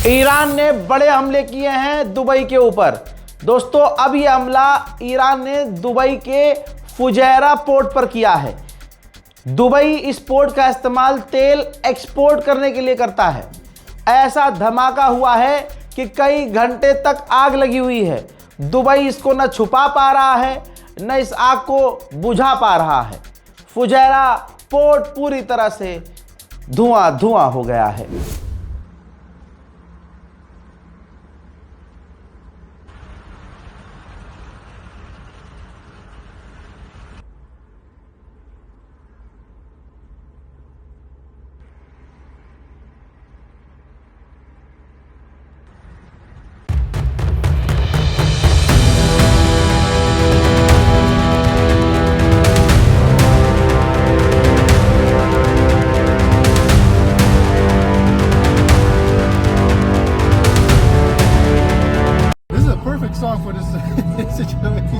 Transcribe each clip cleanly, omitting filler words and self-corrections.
Iran ने बड़े हमले किए हैं दुबई के ऊपर। दोस्तों, अब यह हमला ईरान ने दुबई के फुजैरा पोर्ट पर किया है। दुबई इस पोर्ट का इस्तेमाल तेल एक्सपोर्ट करने के लिए करता है। ऐसा धमाका हुआ है कि कई घंटे तक आग लगी हुई है। दुबई इसको न छुपा पा रहा है, न इस आग को बुझा पा रहा है। फुजैरा पोर्ट पूरी तरह से धुआं धुआं हो गया है। Song for this situation.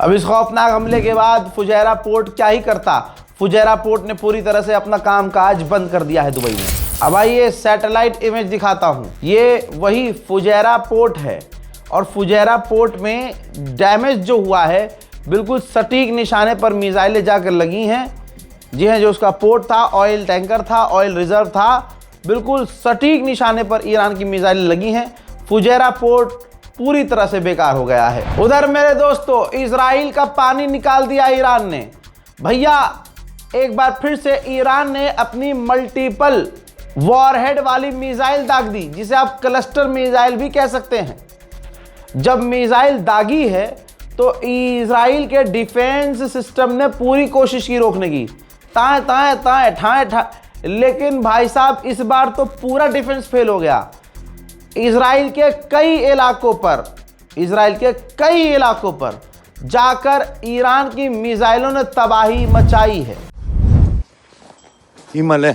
अब इस खौफनाक हमले के बाद फुजैरा पोर्ट क्या ही करता। फुजैरा पोर्ट ने पूरी तरह से अपना कामकाज बंद कर दिया है दुबई में। अब आइए सैटेलाइट इमेज दिखाता हूं। ये वही फुजैरा पोर्ट है और फुजैरा पोर्ट में डैमेज जो हुआ है बिल्कुल सटीक निशाने पर मिसाइलें जाकर लगी हैं। जी हाँ, जो उसका पोर्ट था, ऑयल टैंकर था, ऑयल रिजर्व था, बिल्कुल सटीक निशाने पर ईरान की मिसाइलें लगी हैं। फुजैरा पोर्ट पूरी तरह से बेकार हो गया है। उधर मेरे दोस्तों, इजराइल का पानी निकाल दिया ईरान ने। भैया, एक बार फिर से ईरान ने अपनी मल्टीपल वॉरहेड वाली मिसाइल दाग दी, जिसे आप क्लस्टर मिसाइल भी कह सकते हैं। जब मिसाइल दागी है तो इजराइल के डिफेंस सिस्टम ने पूरी कोशिश की रोकने की, ठाए, लेकिन भाई साहब इस बार तो पूरा डिफेंस फेल हो गया। इजराइल के कई इलाकों पर जाकर ईरान की मिसाइलों ने तबाही मचाई है। इमले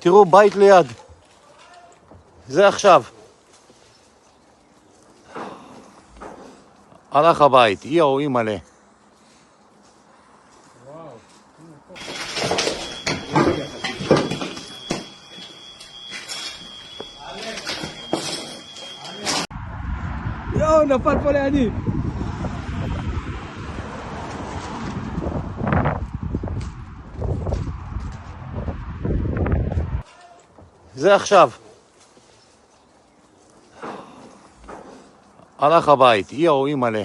תראו בית ליד, זה עכשיו הלך הבית, יאו אימא'לה. יואו, נפל פה לידי. זה עכשיו הלך הבית, יאו אימא'לה.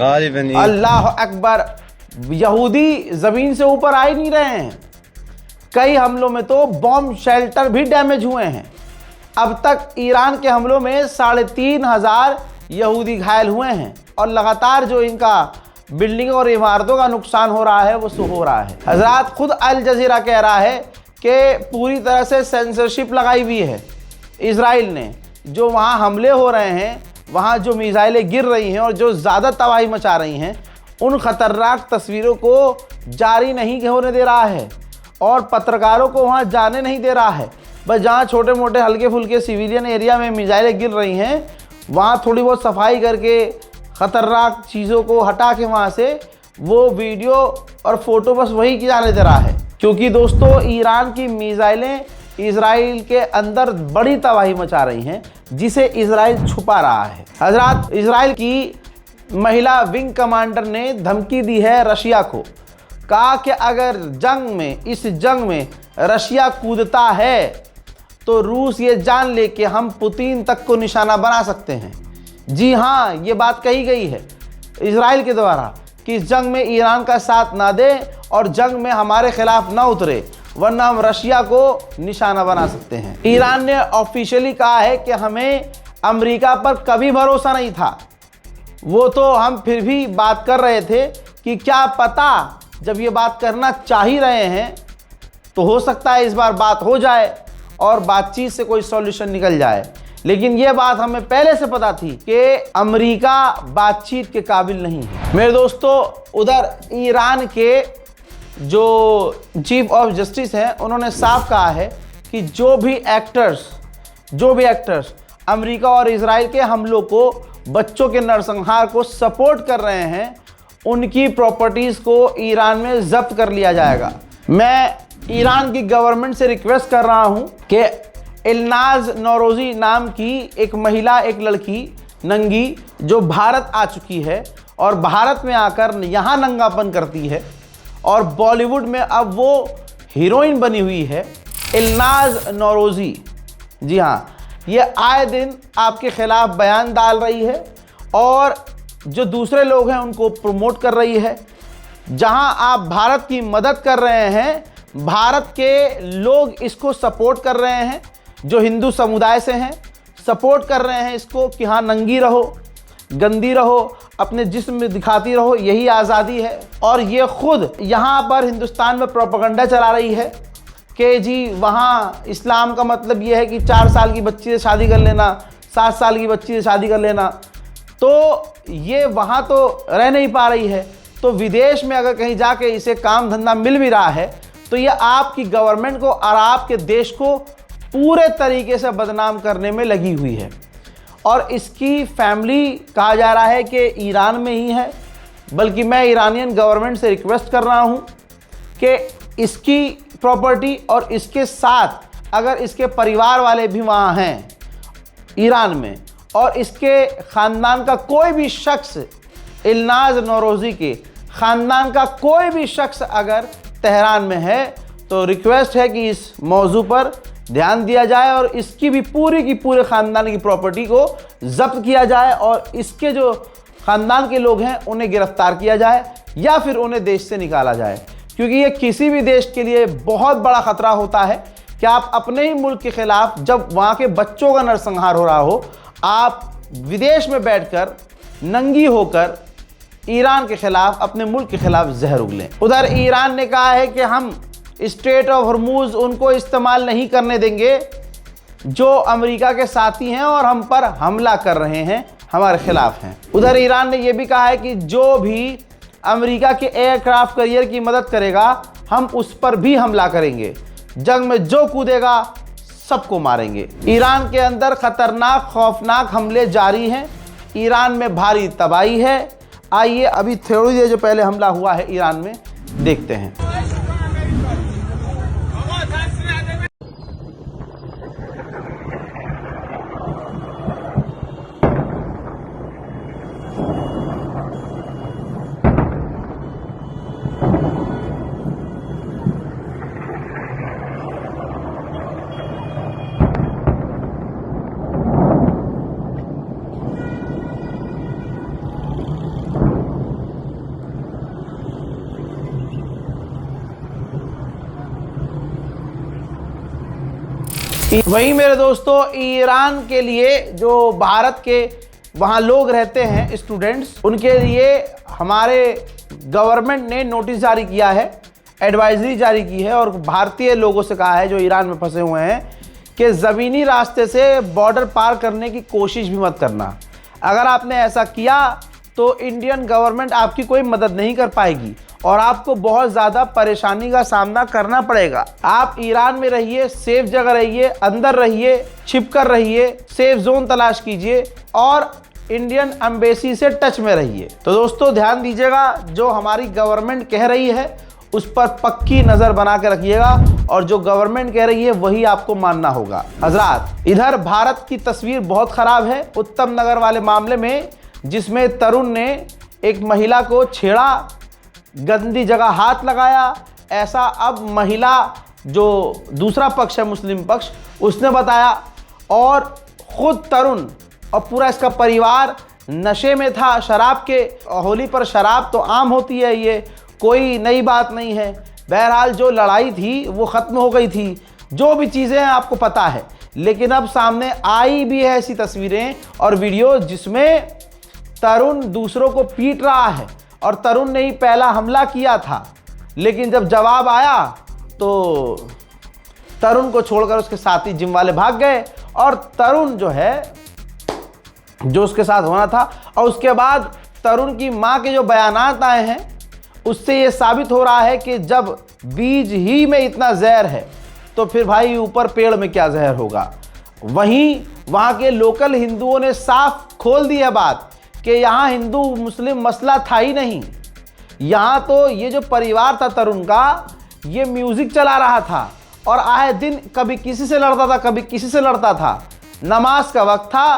गालिबन। अल्लाह अकबर, यहूदी जमीन से ऊपर आ ही नहीं रहे हैं। कई हमलों में तो बॉम्ब शेल्टर भी डैमेज हुए हैं। अब तक ईरान के हमलों में 3,500 यहूदी घायल हुए हैं और लगातार जो इनका बिल्डिंगों और इमारतों का नुकसान हो रहा है वो हो रहा है। हजरात, खुद अल जजीरा कह रहा है कि पूरी तरह से सेंसरशिप लगाई हुई है इजराइल ने। जो वहाँ हमले हो रहे हैं, वहाँ जो मिसाइलें गिर रही हैं और जो ज़्यादा तबाही मचा रही हैं, उन ख़तरनाक तस्वीरों को जारी नहीं होने दे रहा है और पत्रकारों को वहाँ जाने नहीं दे रहा है। बस जहाँ छोटे मोटे हल्के फुल्के सिविलियन एरिया में मिसाइलें गिर रही हैं, वहाँ थोड़ी बहुत सफाई करके ख़तरनाक चीज़ों को हटा के वहाँ से वो वीडियो और फ़ोटो बस वही की जाने दे रहा है। क्योंकि दोस्तों, ईरान की मिसाइलें इजराइल के अंदर बड़ी तबाही मचा रही हैं, जिसे इजराइल छुपा रहा है। हजरात, इजराइल की महिला विंग कमांडर ने धमकी दी है रशिया को। कहा कि अगर इस जंग में रशिया कूदता है तो रूस ये जान ले कि हम पुतिन तक को निशाना बना सकते हैं। जी हाँ, ये बात कही गई है इजराइल के द्वारा कि इस जंग में ईरान का साथ ना दे और जंग में हमारे खिलाफ ना उतरे, वरना हम रशिया को निशाना बना सकते हैं। ईरान ने ऑफिशियली कहा है कि हमें अमेरिका पर कभी भरोसा नहीं था। वो तो हम फिर भी बात कर रहे थे कि क्या पता, जब ये बात करना चाह ही रहे हैं तो हो सकता है इस बार बात हो जाए और बातचीत से कोई सॉल्यूशन निकल जाए। लेकिन ये बात हमें पहले से पता थी कि अमेरिका बातचीत के काबिल नहीं है। मेरे दोस्तों, उधर ईरान के जो चीफ ऑफ जस्टिस हैं, उन्होंने साफ कहा है कि जो भी एक्टर्स अमेरिका और इजराइल के हमलों को, बच्चों के नरसंहार को सपोर्ट कर रहे हैं, उनकी प्रॉपर्टीज़ को ईरान में जब्त कर लिया जाएगा। मैं ईरान की गवर्नमेंट से रिक्वेस्ट कर रहा हूं कि इल्नाज नौरोजी नाम की एक महिला, एक लड़की नंगी, जो भारत आ चुकी है और भारत में आकर यहाँ नंगापन करती है और बॉलीवुड में अब वो हीरोइन बनी हुई है, इल्नाज नौरोजी। जी हाँ, ये आए दिन आपके खिलाफ बयान डाल रही है और जो दूसरे लोग हैं उनको प्रमोट कर रही है। जहां आप भारत की मदद कर रहे हैं, भारत के लोग इसको सपोर्ट कर रहे हैं, जो हिंदू समुदाय से हैं, सपोर्ट कर रहे हैं इसको कि हाँ, नंगी रहो, गंदी रहो, अपने जिस्म में दिखाती रहो, यही आज़ादी है। और ये खुद यहाँ पर हिंदुस्तान में प्रोपेगेंडा चला रही है कि जी वहाँ इस्लाम का मतलब ये है कि 4 साल की बच्ची से शादी कर लेना, 7 साल की बच्ची से शादी कर लेना। तो ये वहाँ तो रह नहीं पा रही है, तो विदेश में अगर कहीं जाके इसे काम धंधा मिल भी रहा है तो ये आपकी गवर्नमेंट को और आपके देश को पूरे तरीके से बदनाम करने में लगी हुई है। और इसकी फैमिली कहा जा रहा है कि ईरान में ही है, बल्कि मैं ईरानियन गवर्नमेंट से रिक्वेस्ट कर रहा हूँ कि इसकी प्रॉपर्टी और इसके साथ अगर इसके परिवार वाले भी वहाँ हैं ईरान में और इसके ख़ानदान का कोई भी शख्स, इल्नाज नौरोजी के ख़ानदान का कोई भी शख्स अगर तेहरान में है, तो रिक्वेस्ट है कि इस मौजू पर ध्यान दिया जाए और इसकी भी पूरी की पूरे ख़ानदान की प्रॉपर्टी को जब्त किया जाए और इसके जो ख़ानदान के लोग हैं उन्हें गिरफ्तार किया जाए या फिर उन्हें देश से निकाला जाए। क्योंकि ये किसी भी देश के लिए बहुत बड़ा ख़तरा होता है कि आप अपने ही मुल्क के ख़िलाफ़, जब वहाँ के बच्चों का नरसंहार हो रहा हो, आप विदेश में बैठकर नंगी होकर ईरान के ख़िलाफ़, अपने मुल्क के ख़िलाफ़ जहर उगलें। उधर ईरान ने कहा है कि हम स्ट्रेट ऑफ हॉर्मूज़ उनको इस्तेमाल नहीं करने देंगे जो अमेरिका के साथी हैं और हम पर हमला कर रहे हैं, हमारे खिलाफ हैं। उधर ईरान ने यह भी कहा है कि जो भी अमेरिका के एयरक्राफ्ट कैरियर की मदद करेगा, हम उस पर भी हमला करेंगे। जंग में जो कूदेगा सबको मारेंगे। ईरान के अंदर खतरनाक खौफनाक हमले जारी हैं। ईरान में भारी तबाही है। आइए अभी थोड़ी देर जो पहले हमला हुआ है ईरान में, देखते हैं। वहीं मेरे दोस्तों ईरान के लिए जो भारत के वहाँ लोग रहते हैं स्टूडेंट्स, उनके लिए हमारे गवर्नमेंट ने नोटिस जारी किया है, एडवाइजरी जारी की है और भारतीय लोगों से कहा है जो ईरान में फंसे हुए हैं कि ज़मीनी रास्ते से बॉर्डर पार करने की कोशिश भी मत करना। अगर आपने ऐसा किया तो इंडियन गवर्नमेंट आपकी कोई मदद नहीं कर पाएगी और आपको बहुत ज़्यादा परेशानी का सामना करना पड़ेगा। आप ईरान में रहिए, सेफ जगह रहिए, अंदर रहिए, छिप कर रहिए, सेफ जोन तलाश कीजिए और इंडियन एम्बेसी से टच में रहिए। तो दोस्तों ध्यान दीजिएगा, जो हमारी गवर्नमेंट कह रही है उस पर पक्की नज़र बना के रखिएगा और जो गवर्नमेंट कह रही है वही आपको मानना होगा। हजरात, इधर भारत की तस्वीर बहुत ख़राब है उत्तम नगर वाले मामले में, जिसमें तरुण ने एक महिला को छेड़ा, गंदी जगह हाथ लगाया। ऐसा अब महिला जो दूसरा पक्ष है, मुस्लिम पक्ष, उसने बताया और ख़ुद तरुण और पूरा इसका परिवार नशे में था शराब के। होली पर शराब तो आम होती है, ये कोई नई बात नहीं है। बहरहाल जो लड़ाई थी वो ख़त्म हो गई थी, जो भी चीज़ें हैं आपको पता है। लेकिन अब सामने आई भी है ऐसी तस्वीरें और वीडियो जिसमें तरुण दूसरों को पीट रहा है और तरुण ने ही पहला हमला किया था, लेकिन जब जवाब आया तो तरुण को छोड़कर उसके साथी जिम वाले भाग गए और तरुण जो है जो उसके साथ होना था। और उसके बाद तरुण की मां के जो बयानात आए हैं उससे ये साबित हो रहा है कि जब बीज ही में इतना जहर है तो फिर भाई ऊपर पेड़ में क्या जहर होगा। वहीं वहाँ के लोकल हिंदुओं ने साफ खोल दी है बात कि यहाँ हिंदू मुस्लिम मसला था ही नहीं। यहाँ तो ये जो परिवार था तरुण का, ये म्यूज़िक चला रहा था और आए दिन कभी किसी से लड़ता था, कभी किसी से लड़ता था। नमाज का वक्त था,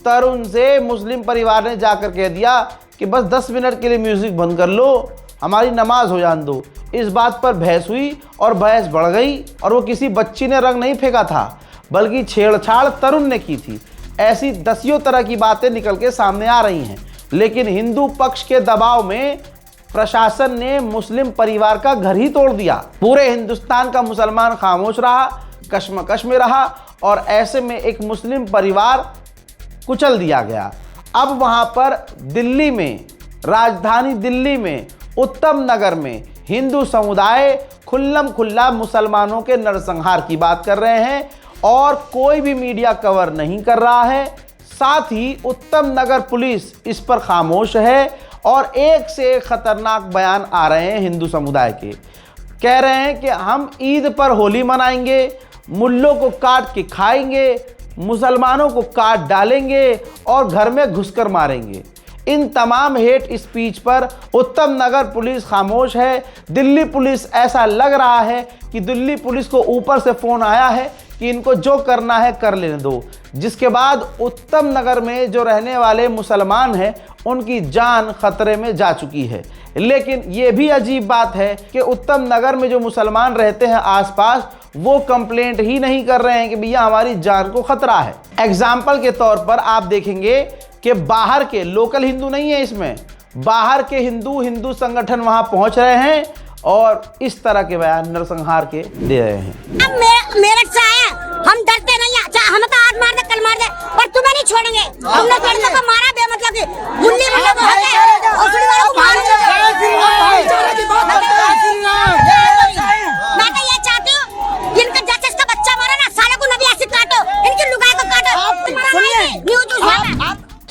तरुण से मुस्लिम परिवार ने जाकर कह दिया कि बस 10 मिनट के लिए म्यूज़िक बंद कर लो, हमारी नमाज हो जान दो। इस बात पर बहस हुई और बहस बढ़ गई और वो किसी बच्ची ने रंग नहीं फेंका था बल्कि छेड़छाड़ तरुण ने की थी। ऐसी दसियों तरह की बातें निकल के सामने आ रही हैं, लेकिन हिंदू पक्ष के दबाव में प्रशासन ने मुस्लिम परिवार का घर ही तोड़ दिया। पूरे हिंदुस्तान का मुसलमान खामोश रहा, कश्मकश में रहा और ऐसे में एक मुस्लिम परिवार कुचल दिया गया। अब वहाँ पर दिल्ली में, राजधानी दिल्ली में, उत्तम नगर में हिंदू समुदाय खुल्लम खुल्ला मुसलमानों के नरसंहार की बात कर रहे हैं और कोई भी मीडिया कवर नहीं कर रहा है। साथ ही उत्तम नगर पुलिस इस पर खामोश है और एक से एक खतरनाक बयान आ रहे हैं हिंदू समुदाय के। कह रहे हैं कि हम ईद पर होली मनाएंगे, मुल्लों को काट के खाएंगे, मुसलमानों को काट डालेंगे और घर में घुसकर मारेंगे। इन तमाम हेट स्पीच पर उत्तम नगर पुलिस खामोश है। दिल्ली पुलिस, ऐसा लग रहा है कि दिल्ली पुलिस को ऊपर से फ़ोन आया है कि इनको जो करना है कर लेने दो, जिसके बाद उत्तम नगर में जो रहने वाले मुसलमान हैं उनकी जान खतरे में जा चुकी है। लेकिन ये भी अजीब बात है कि उत्तम नगर में जो मुसलमान रहते हैं आसपास, वो कंप्लेंट ही नहीं कर रहे हैं कि भैया हमारी जान को खतरा है। एग्जाम्पल के तौर पर आप देखेंगे कि बाहर के, लोकल हिंदू नहीं है इसमें, बाहर के हिंदू संगठन वहां पहुंच रहे हैं और इस तरह के बयान नरसंहार के दे रहे हैं। अब मेरठ से आए, हम डरते नहीं है, चाहे हमें तो आज मार दे, कल मार दे, पर तुम्हें नहीं छोड़ेंगे। हमने लड़कों को मारा बेमतलब की, गुल्ली वालों को मैं तो ये चाहती हूँ जिनका जजेस का बच्चा मारा ना, साले को नबी ऐसे काटो, इनकी लुगाई को काटो।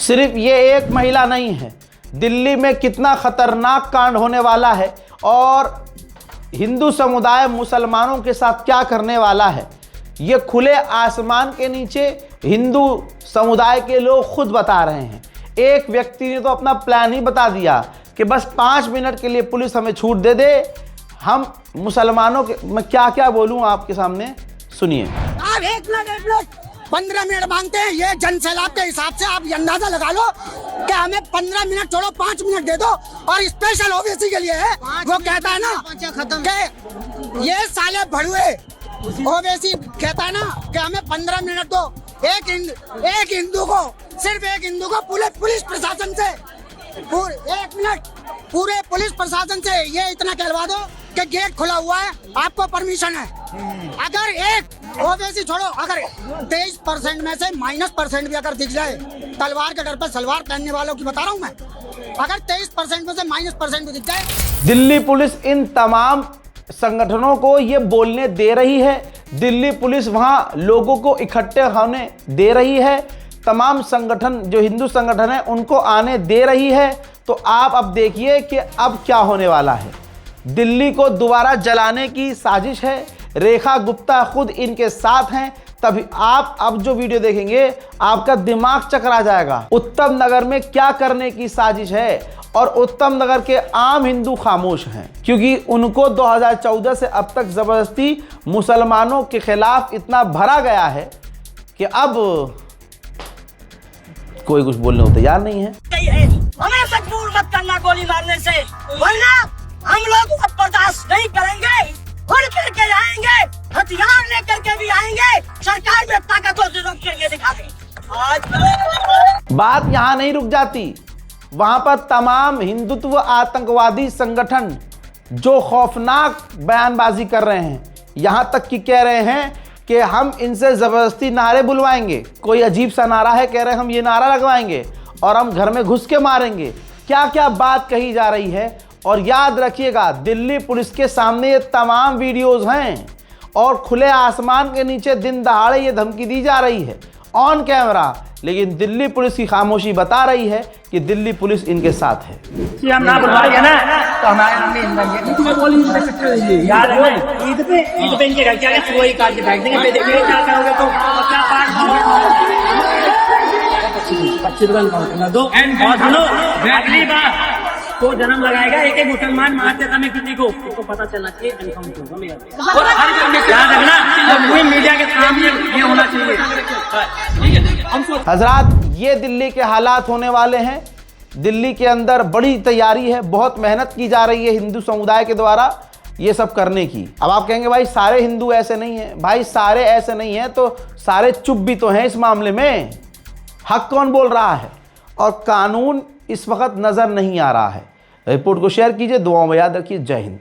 सिर्फ ये एक महिला नहीं है, दिल्ली में कितना खतरनाक कांड होने वाला है और हिंदू समुदाय मुसलमानों के साथ क्या करने वाला है, ये खुले आसमान के नीचे हिंदू समुदाय के लोग खुद बता रहे हैं। एक व्यक्ति ने तो अपना प्लान ही बता दिया कि बस 5 मिनट के लिए पुलिस हमें छूट दे दे, हम मुसलमानों के, मैं क्या क्या बोलूं आपके सामने, सुनिए। आप 1 मिनट 15 मिनट मांगते हैं, ये जन सैलाब के हिसाब से आप अंदाजा लगा लो कि हमें 15 मिनट छोड़ो 5 मिनट दे दो। और स्पेशल ओबीसी के लिए है, वो कहता है ना कि ये साले भड़ुए, ओबीसी कहता है ना कि हमें 15 मिनट दो। एक हिंदू को, सिर्फ एक हिंदू को पुलिस प्रशासन से 1 मिनट पूरे पुलिस प्रशासन से ये इतना कहलवा दो कि गेट खुला हुआ है, आपको परमिशन है। अगर एक ओवैसी छोड़ो, अगर 23% में से -% भी अगर दिख जाए, तलवार के डर पर सलवार पहनने वालों की बता रहा हूँ मैं, अगर 23% में से -% भी दिख जाए। दिल्ली पुलिस इन तमाम संगठनों को ये बोलने दे रही है, दिल्ली पुलिस वहां लोगों को इकट्ठे होने दे रही है, तमाम संगठन जो हिंदू संगठन है उनको आने दे रही है। तो आप अब देखिए कि अब क्या होने वाला है। दिल्ली को दोबारा जलाने की साजिश है, रेखा गुप्ता खुद इनके साथ हैं। तभी आप अब जो वीडियो देखेंगे आपका दिमाग चकरा जाएगा। उत्तम नगर में क्या करने की साजिश है और उत्तम नगर के आम हिंदू खामोश हैं, क्योंकि उनको 2014 से अब तक जबरदस्ती मुसलमानों के खिलाफ इतना भरा गया है कि अब कोई कुछ बोलने को तैयार नहीं है। हमें मजबूर मत करना गोली मारने से, वरना हम लोग अब बर्दाश्त नहीं करेंगे। उड़ करके आएंगे, हथियार लेकर के भी आएंगे, सरकार में ताकतों से रोक के दिखाएंगे। आज बात यहां नहीं रुक जाती, वहां पर तमाम हिंदुत्व आतंकवादी संगठन जो खौफनाक बयानबाजी कर रहे हैं, यहां तक कि कह रहे हैं कि हम इनसे जबरदस्ती नारे बुलवाएंगे। कोई अजीब सा नारा है, कह रहे हैं हम ये नारा लगवाएंगे और हम घर में घुस के मारेंगे। क्या क्या बात कही जा रही है। और याद रखिएगा, दिल्ली पुलिस के सामने ये तमाम वीडियोस हैं और खुले आसमान के नीचे दिन दहाड़े ये धमकी दी जा रही है ऑन कैमरा, लेकिन दिल्ली पुलिस की खामोशी बता रही है कि दिल्ली पुलिस इनके साथ है। कि हम ना बुलवाएंगे ना तो हमारे याद है ना, ईद पे इनके घर क्या है, वही काट के फेंक देंगे। देखिए क्या करोगे तो क्या अच्छी दुकान करना दो। और सुनो, अगली बार तो जन्म लगाएगा एक मुसलमान मारते समय किसी को, तो पता चलना चाहिए कन्फर्म याद रखना, मीडिया के सामने ये होना चाहिए। हजरात, ये दिल्ली के हालात होने वाले हैं। दिल्ली के अंदर बड़ी तैयारी है, बहुत मेहनत की जा रही है हिंदू समुदाय के द्वारा ये सब करने की। अब आप कहेंगे भाई सारे हिंदू ऐसे नहीं हैं। भाई सारे ऐसे नहीं हैं तो सारे चुप भी तो हैं इस मामले में। हक कौन बोल रहा है और कानून इस वक्त नजर नहीं आ रहा है। रिपोर्ट को शेयर कीजिए, दुआओं में याद रखिए। जय हिंद।